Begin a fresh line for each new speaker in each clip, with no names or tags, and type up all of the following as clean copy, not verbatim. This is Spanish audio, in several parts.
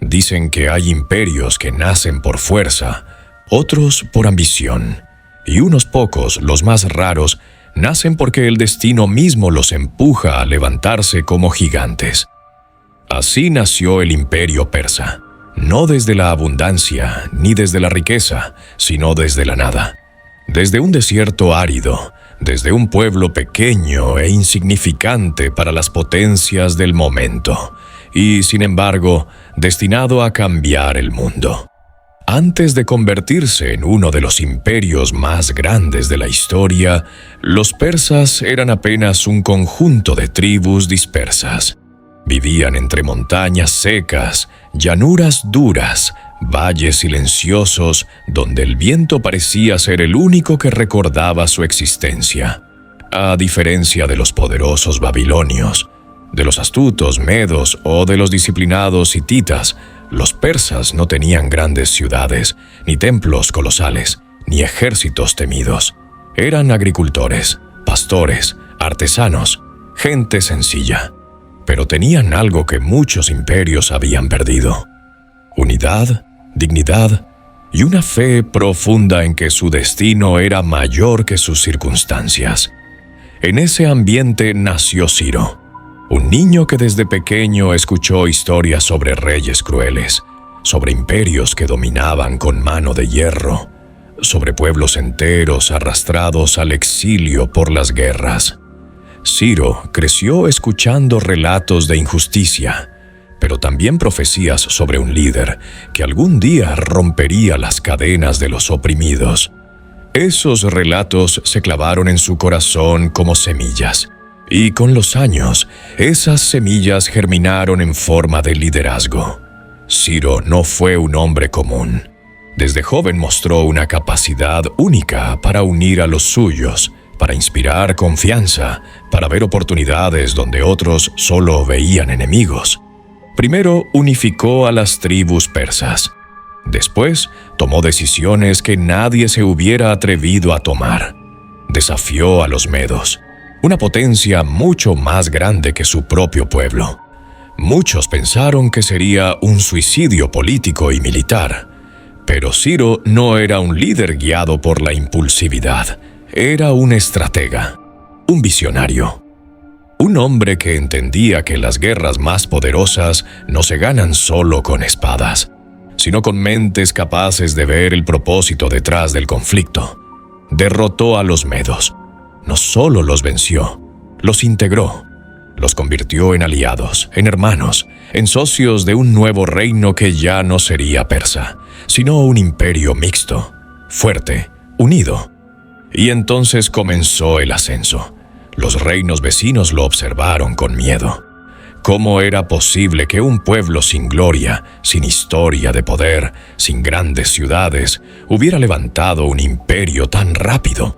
Dicen que hay imperios que nacen por fuerza, otros por ambición, y unos pocos, los más raros, nacen porque el destino mismo los empuja a levantarse como gigantes. Así nació el imperio persa, no desde la abundancia ni desde la riqueza, sino desde la nada. Desde un desierto árido, desde un pueblo pequeño e insignificante para las potencias del momento, y, sin embargo, destinado a cambiar el mundo. Antes de convertirse en uno de los imperios más grandes de la historia, los persas eran apenas un conjunto de tribus dispersas. Vivían entre montañas secas, llanuras duras, valles silenciosos, donde el viento parecía ser el único que recordaba su existencia. A diferencia de los poderosos babilonios, de los astutos medos o de los disciplinados hititas, los persas no tenían grandes ciudades, ni templos colosales, ni ejércitos temidos. Eran agricultores, pastores, artesanos, gente sencilla. Pero tenían algo que muchos imperios habían perdido: unidad, dignidad y una fe profunda en que su destino era mayor que sus circunstancias. En ese ambiente nació Ciro, un niño que desde pequeño escuchó historias sobre reyes crueles, sobre imperios que dominaban con mano de hierro, sobre pueblos enteros arrastrados al exilio por las guerras. Ciro creció escuchando relatos de injusticia, pero también profecías sobre un líder que algún día rompería las cadenas de los oprimidos. Esos relatos se clavaron en su corazón como semillas, y con los años, esas semillas germinaron en forma de liderazgo. Ciro no fue un hombre común. Desde joven mostró una capacidad única para unir a los suyos, para inspirar confianza, para ver oportunidades donde otros solo veían enemigos. Primero unificó a las tribus persas. Después tomó decisiones que nadie se hubiera atrevido a tomar. Desafió a los medos, una potencia mucho más grande que su propio pueblo. Muchos pensaron que sería un suicidio político y militar, pero Ciro no era un líder guiado por la impulsividad. Era un estratega, un visionario, un hombre que entendía que las guerras más poderosas no se ganan solo con espadas, sino con mentes capaces de ver el propósito detrás del conflicto. Derrotó a los medos. No solo los venció, los integró, los convirtió en aliados, en hermanos, en socios de un nuevo reino que ya no sería persa, sino un imperio mixto, fuerte, unido. Y entonces comenzó el ascenso. Los reinos vecinos lo observaron con miedo. ¿Cómo era posible que un pueblo sin gloria, sin historia de poder, sin grandes ciudades, hubiera levantado un imperio tan rápido?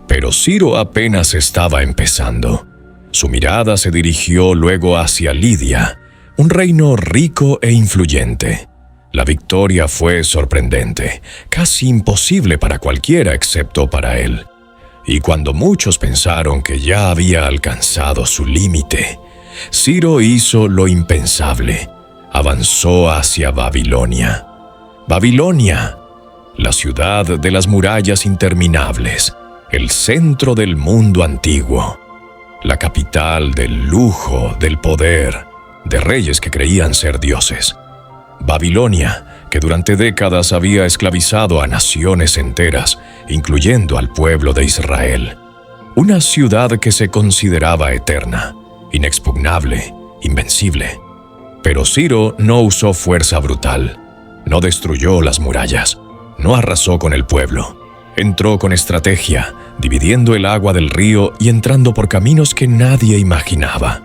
Pero Ciro apenas estaba empezando. Su mirada se dirigió luego hacia Lidia, un reino rico e influyente. La victoria fue sorprendente, casi imposible para cualquiera excepto para él. Y cuando muchos pensaron que ya había alcanzado su límite, Ciro hizo lo impensable. Avanzó hacia Babilonia. Babilonia, la ciudad de las murallas interminables, el centro del mundo antiguo, la capital del lujo, del poder, de reyes que creían ser dioses. Babilonia, que durante décadas había esclavizado a naciones enteras, incluyendo al pueblo de Israel. Una ciudad que se consideraba eterna, inexpugnable, invencible. Pero Ciro no usó fuerza brutal, no destruyó las murallas, no arrasó con el pueblo. Entró con estrategia, dividiendo el agua del río y entrando por caminos que nadie imaginaba.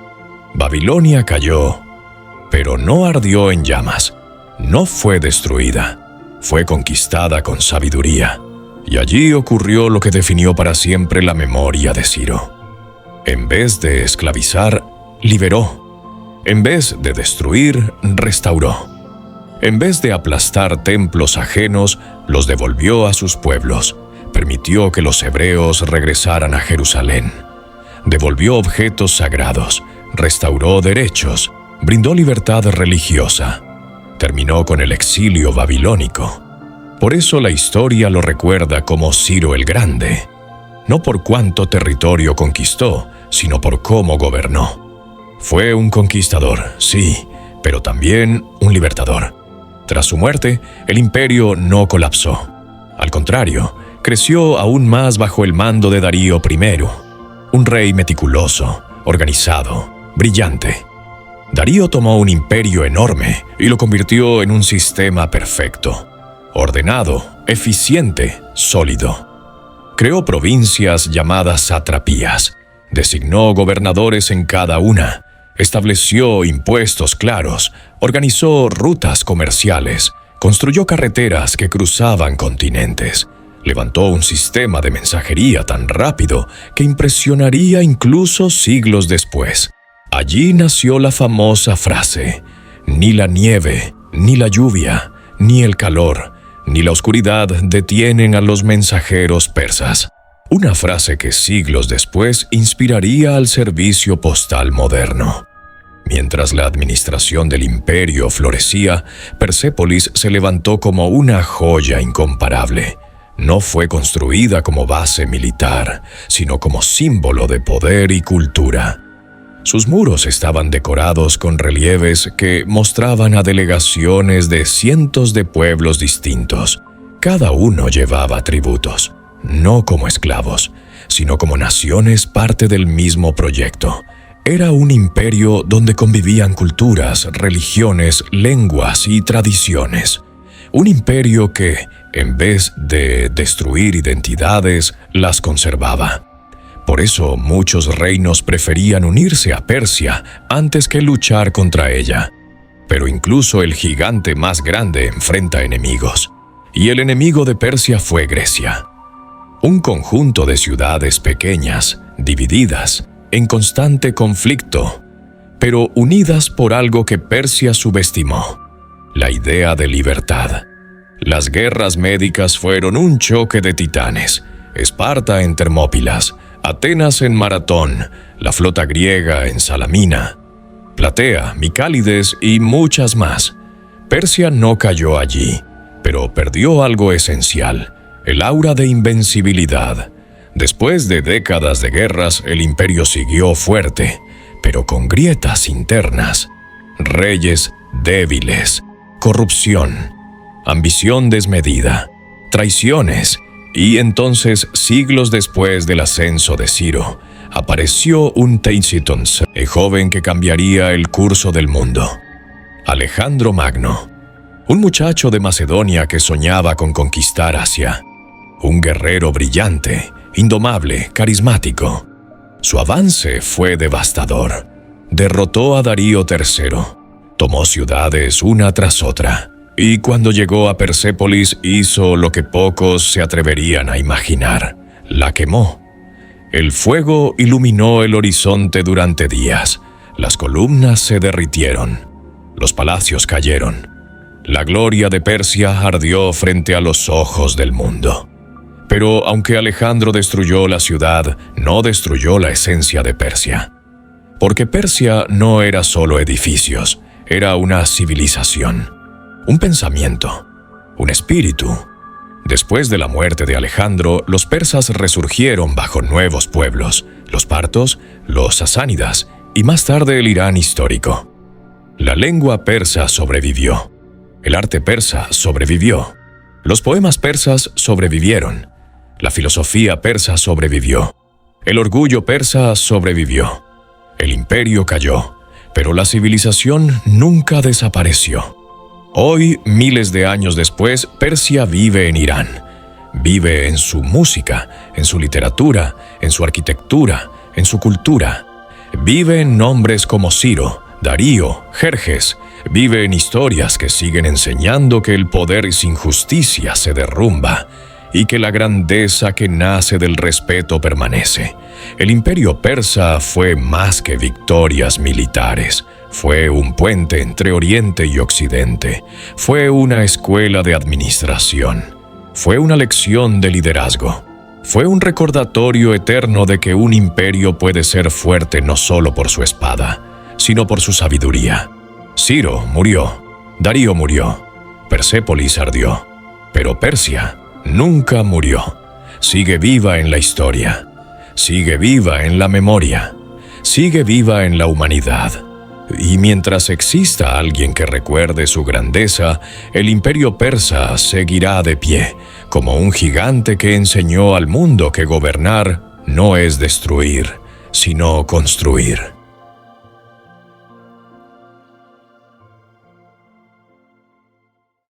Babilonia cayó, pero no ardió en llamas. No fue destruida, fue conquistada con sabiduría, y allí ocurrió lo que definió para siempre la memoria de Ciro. En vez de esclavizar, liberó. En vez de destruir, restauró. En vez de aplastar templos ajenos, los devolvió a sus pueblos. Permitió que los hebreos regresaran a Jerusalén. Devolvió objetos sagrados, restauró derechos, brindó libertad religiosa. terminó con el exilio babilónico. Por eso la historia lo recuerda como Ciro el Grande, no por cuánto territorio conquistó, sino por cómo gobernó. Fue un conquistador, sí, pero también un libertador. Tras su muerte, el imperio no colapsó. Al contrario, creció aún más bajo el mando de Darío I, un rey meticuloso, organizado, brillante. Darío tomó un imperio enorme y lo convirtió en un sistema perfecto, ordenado, eficiente, sólido. Creó provincias llamadas satrapías, designó gobernadores en cada una, estableció impuestos claros, organizó rutas comerciales, construyó carreteras que cruzaban continentes, levantó un sistema de mensajería tan rápido que impresionaría incluso siglos después. Allí nació la famosa frase: ni la nieve, ni la lluvia, ni el calor, ni la oscuridad detienen a los mensajeros persas. Una frase que siglos después inspiraría al servicio postal moderno. Mientras la administración del imperio florecía, Persépolis se levantó como una joya incomparable. No fue construida como base militar, sino como símbolo de poder y cultura. Sus muros estaban decorados con relieves que mostraban a delegaciones de cientos de pueblos distintos. Cada uno llevaba tributos, no como esclavos, sino como naciones parte del mismo proyecto. Era un imperio donde convivían culturas, religiones, lenguas y tradiciones. Un imperio que, en vez de destruir identidades, las conservaba. Por eso muchos reinos preferían unirse a Persia antes que luchar contra ella. Pero incluso el gigante más grande enfrenta enemigos. Y el enemigo de Persia fue Grecia. Un conjunto de ciudades pequeñas, divididas, en constante conflicto, pero unidas por algo que Persia subestimó: la idea de libertad. Las guerras médicas fueron un choque de titanes: Esparta en Termópilas, Atenas en Maratón, la flota griega en Salamina, Platea, Micálides y muchas más. Persia no cayó allí, pero perdió algo esencial: el aura de invencibilidad. Después de décadas de guerras, el imperio siguió fuerte, pero con grietas internas, reyes débiles, corrupción, ambición desmedida, traiciones, y entonces, siglos después del ascenso de Ciro, apareció un Tacitus, el joven que cambiaría el curso del mundo. Alejandro Magno, un muchacho de Macedonia que soñaba con conquistar Asia. Un guerrero brillante, indomable, carismático. Su avance fue devastador. Derrotó a Darío III, tomó ciudades una tras otra, y cuando llegó a Persépolis hizo lo que pocos se atreverían a imaginar: la quemó. El fuego iluminó el horizonte durante días, las columnas se derritieron, los palacios cayeron. La gloria de Persia ardió frente a los ojos del mundo. Pero aunque Alejandro destruyó la ciudad, no destruyó la esencia de Persia. Porque Persia no era solo edificios, era una civilización, un pensamiento, un espíritu. Después de la muerte de Alejandro, los persas resurgieron bajo nuevos pueblos: los partos, los sasánidas y más tarde el Irán histórico. La lengua persa sobrevivió, el arte persa sobrevivió, los poemas persas sobrevivieron, la filosofía persa sobrevivió, el orgullo persa sobrevivió. El imperio cayó, pero la civilización nunca desapareció. Hoy, miles de años después, Persia vive en Irán. Vive en su música, en su literatura, en su arquitectura, en su cultura. Vive en nombres como Ciro, Darío, Jerjes. Vive en historias que siguen enseñando que el poder sin justicia se derrumba y que la grandeza que nace del respeto permanece. El imperio persa fue más que victorias militares. Fue un puente entre Oriente y Occidente. Fue una escuela de administración. Fue una lección de liderazgo. Fue un recordatorio eterno de que un imperio puede ser fuerte no solo por su espada, sino por su sabiduría. Ciro murió, Darío murió, Persépolis ardió, pero Persia nunca murió. Sigue viva en la historia, sigue viva en la memoria, sigue viva en la humanidad. Y mientras exista alguien que recuerde su grandeza, el imperio persa seguirá de pie, como un gigante que enseñó al mundo que gobernar no es destruir, sino construir.